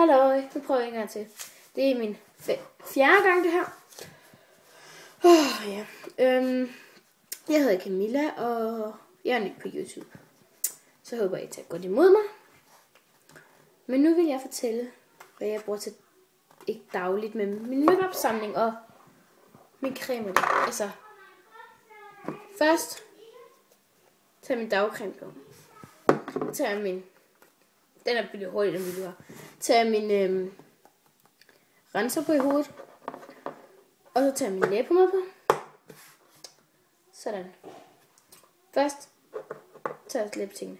Halløj, nu prøver jeg en gang til. Det er min fjerde gang det her. Ja. Jeg hedder Camilla, og jeg er ny på YouTube. Så håber I tager godt imod mig. Men nu vil jeg fortælle, hvad jeg bruger til, ikke dagligt, men min make-up-samling og min creme. Altså, først tager min dagcreme på. Så tager jeg min, den er billig hurtigt, den vil tager jeg min renser på i hovedet. Og så tager jeg min læbepomade på. Sådan. Først tager jeg læbetingene.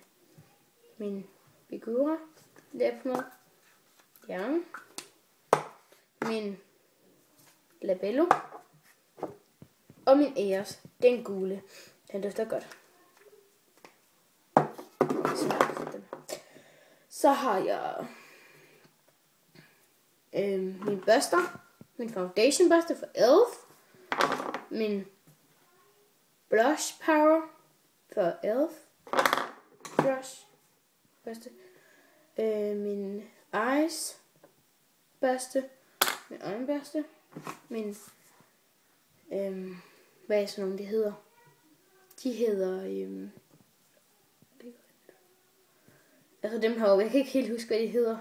Min Figura læbepomade. Ja. Min Labello. Og min Eos. Den gule. Den dufter godt. Så har jeg min børster. Min foundation børste for ELF. Min blush power for ELF. Brush børste. Min eyes børste. Min øjenbørste. Min hvad er sådan nogle de hedder? De hedder altså dem her, jeg kan ikke helt huske hvad de hedder.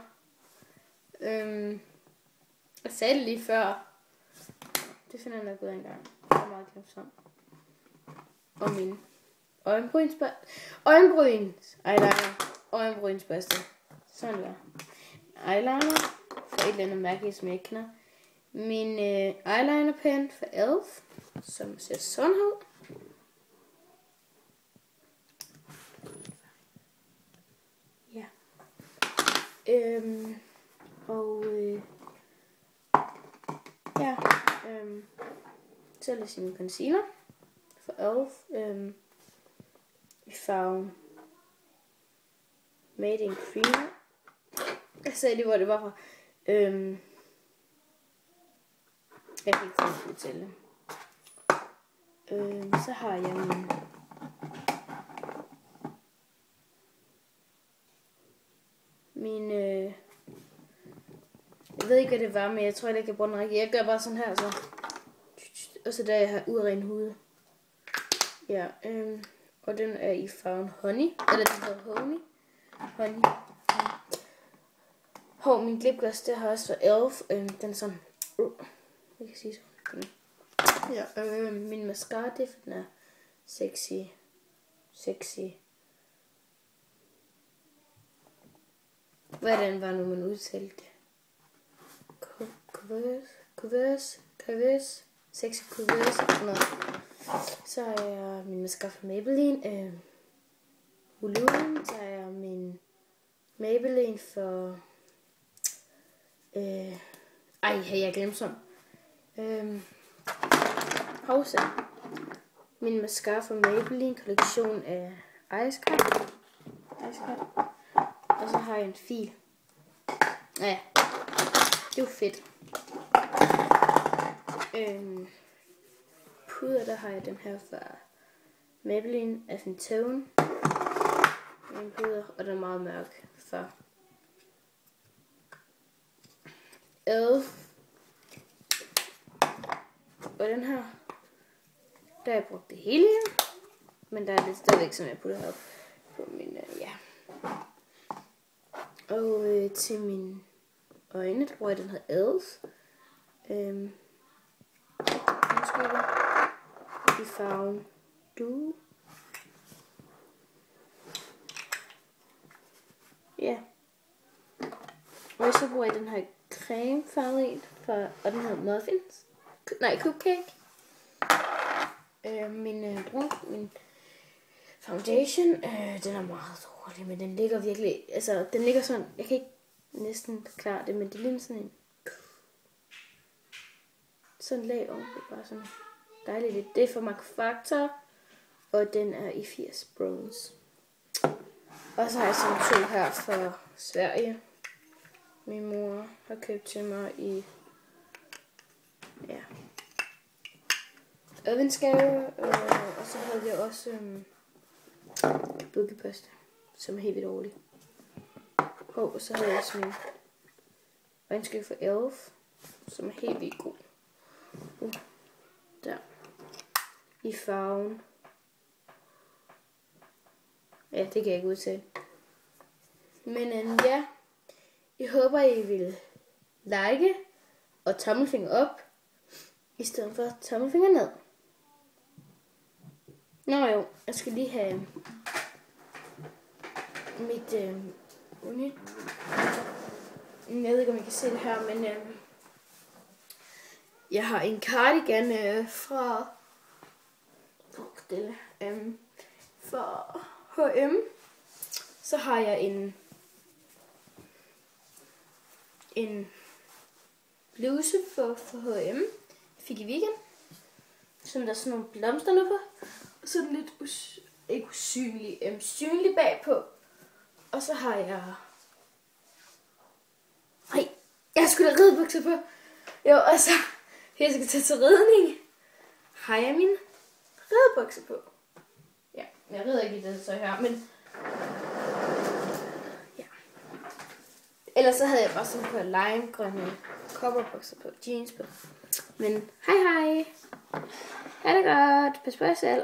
Jeg sagde det lige før. Det finder jeg nok ud af en gang. Det er meget glemt sammen. Og min øjenbrynsbørste. Sådan der. Eyeliner for et eller andet mærkeligt, som jeg ikke kender. Min eyeliner pen for ELF, som ser sådan ud. Ja. Så er det min concealer for ELF i farven Made in Cream. Jeg sagde lige, hvor det var fra. Jeg kan ikke fortælle. Så har jeg min jeg ved ikke hvad det var, men jeg tror ikke jeg kan bruge den rigtigt. Jeg gør bare sådan her så. Og så der jeg har uren hud. Ja, og den er i farven honey, eller den hedder honey. Min lipgloss, det har også for ELF. Den er sådan, jeg kan sige sådan. Ja, min mascara, det den er sexy. Hvordan var nu man udtalte det? Curves, sexy curves, noget. Så har jeg min mascara fra Maybelline, volumen, så har jeg min Maybelline for, jeg glemte sådan. Min mascara fra Maybelline kollektion af Ice Cut. Og så har jeg en fil. Ja, det er jo fedt. Puder, der har jeg den her fra Maybelline Affintone. En puder, og den er meget mørk fra ELF. Og den her, der har jeg brugt det hele her. Men der er lidt stadigvæk, som jeg putter op på min, ja. Og til mine øjne, der bruger jeg den her ELF. I farven Dew. Ja. Og så bruger jeg den her cremefarve i, og den hedder Muffins. Nej, Cupcake. Min foundation, den er meget dårlig, men den ligger virkelig, altså den ligger sådan, jeg kan ikke næsten forklare det, men det ligner sådan en lag oven, det er bare sådan dejligt lidt. Det er fra Mac Factor, og den er i 80 bronze. Og så har jeg sådan to her fra Sverige. Min mor har købt til mig i, ja, adventsgave, og så havde jeg også bukkepasta, som er helt vildt dårlig. Og så havde jeg også min Og en skal for Elf, som er helt vildt god. Der. I farven. Ja, det kan jeg ikke udtale. Men ja, jeg håber, I vil like og tommelfinger op, i stedet for tommelfinger ned. Nå jo, jeg skal lige have mit nyt. Jeg ved ikke, om I kan se det her, men jeg har en cardigan fra H&M. Så har jeg en bluse for H&M. Fik i weekend. Som der er sådan nogle blomster nu på. Og så er den lidt ikke usynlig, synlig bagpå. Og så har jeg... Nej, jeg skulle da ridebukser på. Jo, og så jeg skal tage til ridning. Har jeg mine ridebukser på. Ja, jeg rider ikke i det så her, men... Ja. Ellers så havde jeg bare sådan på limegrønne cowboybukser på, jeans på. Men hej hej. Ha' det godt. Pas på jer selv.